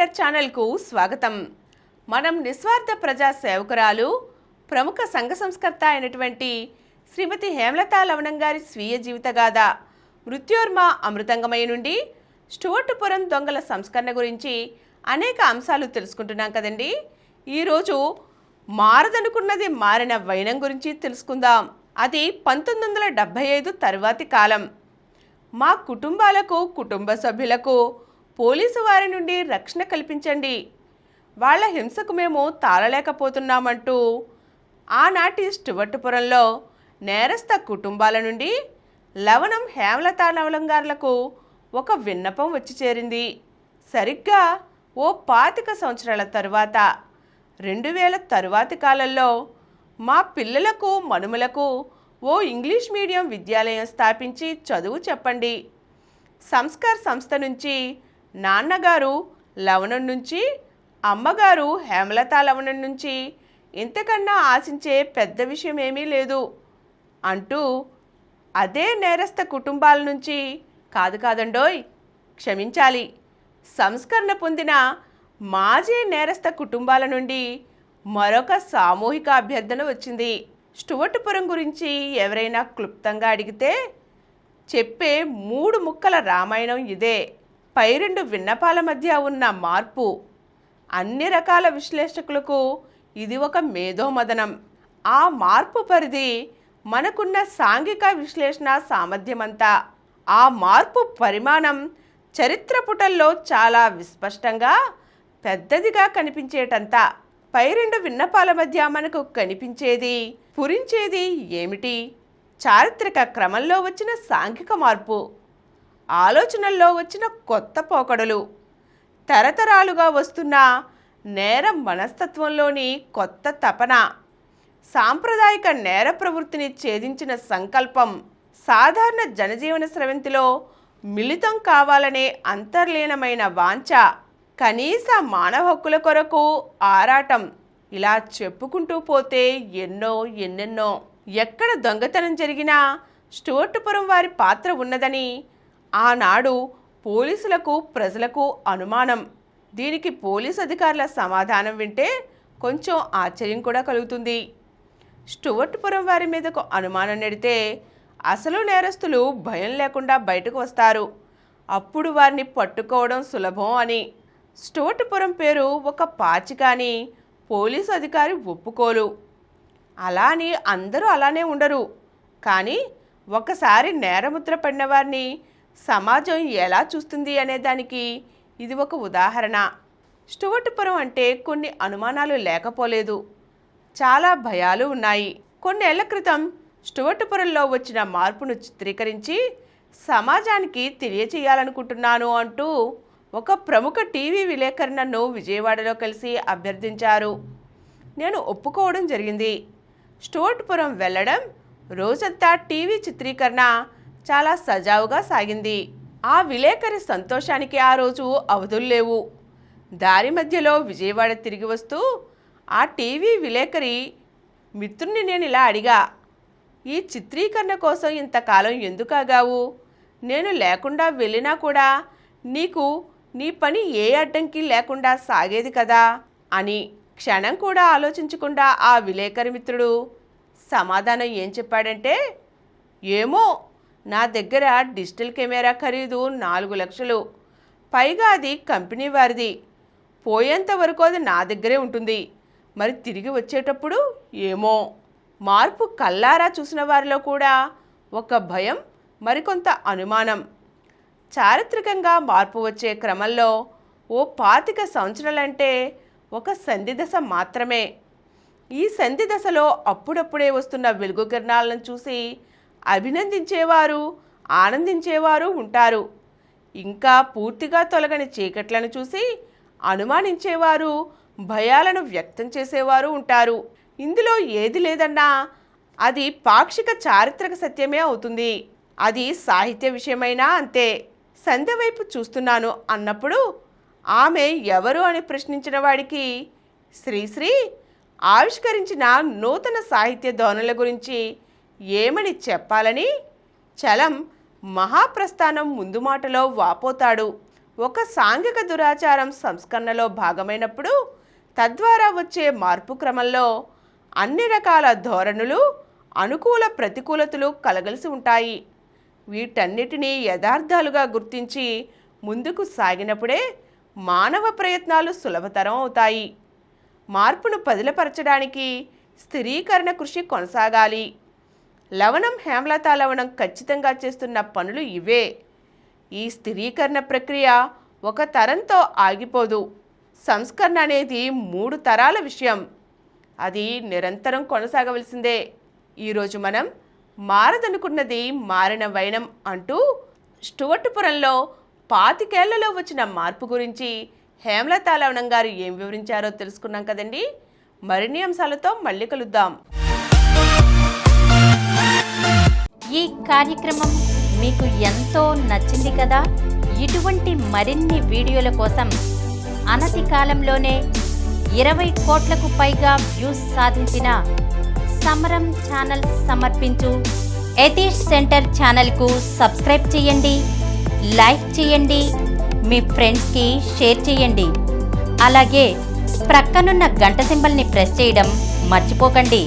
MPR ఛానల్కు స్వాగతం. మనం నిస్వార్థ ప్రజా సేవకురాలు ప్రముఖ సంఘ సంస్కర్త అయినటువంటి శ్రీమతి హేమలతా లవణం గారి స్వీయ జీవితగాథ మృత్యోర్మ అమృతంగమయ నుండి స్టూవర్టుపురం దొంగల సంస్కరణ గురించి అనేక అంశాలు తెలుసుకుంటున్నాం కదండి. ఈరోజు మారదనుకున్నది మారిన వైనం గురించి తెలుసుకుందాం. అది 1975 తరువాతి కాలం. మా కుటుంబాలకు, కుటుంబ సభ్యులకు పోలీసు వారి నుండి రక్షణ కల్పించండి, వాళ్ల హింసకు మేము తాళలేకపోతున్నామంటూ ఆనాటి స్టూవర్టుపురంలో నేరస్థ కుటుంబాల నుండి లవణం హేమలతా లవణం గారులకు ఒక విన్నపం వచ్చి చేరింది. సరిగ్గా ఓ 25 సంవత్సరాల తరువాత 2000 తరువాతి కాలంలో మా పిల్లలకు, మనుమలకు ఓ ఇంగ్లీష్ మీడియం విద్యాలయం స్థాపించి చదువు చెప్పండి. సంస్కార్ సంస్థ నుంచి నాన్నగారు లవణం నుంచి, అమ్మగారు హేమలతా లవణం నుంచి ఇంతకన్నా ఆశించే పెద్ద విషయం ఏమీ లేదు అంటూ అదే నేరస్థ కుటుంబాల నుంచి కాదండోయ్, క్షమించాలి, సంస్కరణ పొందిన మాజీ నేరస్థ కుటుంబాల నుండి మరొక సామూహిక అభ్యర్థన వచ్చింది. స్టూవర్టుపురం గురించి ఎవరైనా క్లుప్తంగా అడిగితే చెప్పే 3 ముక్కల రామాయణం ఇదే. పై 2 విన్నపాల మధ్య ఉన్న మార్పు అన్ని రకాల విశ్లేషకులకు ఇది ఒక మేధోమదనం. ఆ మార్పు పరిధి మనకున్న సాంఘిక విశ్లేషణ సామర్థ్యమంతా. ఆ మార్పు పరిమాణం చరిత్ర పుటల్లో చాలా విస్పష్టంగా పెద్దదిగా కనిపించేటంత. పై 2 విన్నపాల మధ్య మనకు కనిపించేది, పురించేది ఏమిటి? చారిత్రక క్రమంలో వచ్చిన సాంఘిక మార్పు, ఆలోచనల్లో వచ్చిన కొత్త పోకడలు, తరతరాలుగా వస్తున్న నేర మనస్తత్వంలోని కొత్త తపన, సాంప్రదాయిక నేర ప్రవృత్తిని ఛేదించిన సంకల్పం, సాధారణ జనజీవన స్రవంతిలో మిళితం కావాలనే అంతర్లీనమైన వాంఛ, కనీస మానవ హక్కుల కొరకు ఆరాటం. ఇలా చెప్పుకుంటూ పోతే ఎన్నెన్నో. ఎక్కడ దొంగతనం జరిగినా స్టూవర్టుపురం వారి పాత్ర ఉన్నదని ఆనాడు పోలీసులకు, ప్రజలకు అనుమానం. దీనికి పోలీసు అధికారుల సమాధానం వింటే కొంచెం ఆశ్చర్యం కూడా కలుగుతుంది. స్టూవర్టుపురం వారి మీదకు అనుమానం నెడితే అసలు నేరస్తులు భయం లేకుండా బయటకు వస్తారు, అప్పుడు వారిని పట్టుకోవడం సులభం అని. స్టూవర్టుపురం పేరు ఒక పాచికాని పోలీసు అధికారి ఒప్పుకోలు. అలా అని అందరూ అలానే ఉండరు, కానీ ఒకసారి నేరముద్ర పడిన వారిని సమాజం ఎలా చూస్తుంది అనేదానికి ఇది ఒక ఉదాహరణ. స్టూవర్టుపురం అంటే కొన్ని అనుమానాలు లేకపోలేదు, చాలా భయాలు ఉన్నాయి. కొన్నేళ్ల క్రితం స్టూవర్టుపురంలో వచ్చిన మార్పును చిత్రీకరించి సమాజానికి తెలియచేయాలనుకుంటున్నాను అంటూ ఒక ప్రముఖ టీవీ విలేకరి నన్ను విజయవాడలో కలిసి అభ్యర్థించారు. నేను ఒప్పుకోవడం జరిగింది. స్టూవర్టుపురం వెళ్ళడం, రోజంతా టీవీ చిత్రీకరణ చాలా సజావుగా సాగింది. ఆ విలేకరి సంతోషానికి ఆ రోజు అవధులు లేవు. దారి మధ్యలో విజయవాడ తిరిగి వస్తూ ఆ టీవీ విలేకరి మిత్రుని నేను ఇలా అడిగా, ఈ చిత్రీకరణ కోసం ఇంతకాలం ఎందుకు ఆగావు? నేను లేకుండా వెళ్ళినా కూడా నీకు నీ పని ఏ అడ్డంకి లేకుండా సాగేది కదా అని. క్షణం కూడా ఆలోచించకుండా ఆ విలేకరి మిత్రుడు సమాధానం ఏం చెప్పాడంటే, ఏమో, నా దగ్గర డిజిటల్ కెమెరా ఖరీదు 4 లక్షలు, పైగా అది కంపెనీ వారిది, పోయేంత వరకు అది నా దగ్గరే ఉంటుంది, మరి తిరిగి వచ్చేటప్పుడు ఏమో. మార్పు కల్లారా చూసిన వారిలో కూడా ఒక భయం, మరికొంత అనుమానం. చారిత్రకంగా మార్పు వచ్చే క్రమంలో ఓ 25 సంవత్సరాలంటే ఒక సంధి దశ మాత్రమే. ఈ సంధి దశలో అప్పుడప్పుడే వస్తున్న వెలుగు కిరణాలను చూసి అభినందించేవారు, ఆనందించేవారు ఉంటారు. ఇంకా పూర్తిగా తొలగని చీకట్లను చూసి అనుమానించేవారు, భయాలను వ్యక్తం చేసేవారు ఉంటారు. ఇందులో ఏది లేదన్నా అది పాక్షిక చారిత్రక సత్యమే అవుతుంది. అది సాహిత్య విషయమైనా అంతే. సంధ్య వైపు చూస్తున్నాను అన్నప్పుడు ఆమె ఎవరు అని ప్రశ్నించిన వాడికి శ్రీశ్రీ ఆవిష్కరించిన నూతన సాహిత్య ధోరణుల గురించి ఏమని చెప్పాలని చలం మహాప్రస్థానం ముందు మాటలో వాపోతాడు. ఒక సాంఘిక దురాచారం సంస్కరణలో భాగమైనప్పుడు తద్వారా వచ్చే మార్పు క్రమంలో అన్ని రకాల ధోరణులు, అనుకూల ప్రతికూలతలు కలగలిసి ఉంటాయి. వీటన్నిటినీ యథార్థాలుగా గుర్తించి ముందుకు సాగినప్పుడే మానవ ప్రయత్నాలు సులభతరం అవుతాయి. మార్పును పదిలపరచడానికి స్థిరీకరణ కృషి కొనసాగాలి. లవణం హేమలత లవణం ఖచ్చితంగా చేస్తున్న పనులు ఇవే. ఈ స్థిరీకరణ ప్రక్రియ ఒక తరంతో ఆగిపోదు. సంస్కరణ అనేది 3 తరాల విషయం. అది నిరంతరం కొనసాగవలసిందే. ఈరోజు మనం మారదనుకున్నది మారిన వైనం అంటూ స్టువర్ట్పురంలో 25 ఏళ్లలో వచ్చిన మార్పు గురించి హేమలత లవణం గారు ఏం వివరించారో తెలుసుకున్నాం కదండి. మరిన్ని అంశాలతో మళ్ళీ కలుద్దాం. ఈ కార్యక్రమం మీకు ఎంతో నచ్చింది కదా. ఇటువంటి మరిన్ని వీడియోల కోసం అనతి కాలంలోనే 20 కోట్లకు పైగా వ్యూస్ సాధించిన సమరం ఛానల్ సమర్పించు యతీష్ సెంటర్ ఛానల్కు సబ్స్క్రైబ్ చేయండి, లైక్ చేయండి, మీ ఫ్రెండ్స్కి షేర్ చేయండి. అలాగే ప్రక్కనున్న గంట సింబల్ని ప్రెస్ చేయడం మర్చిపోకండి.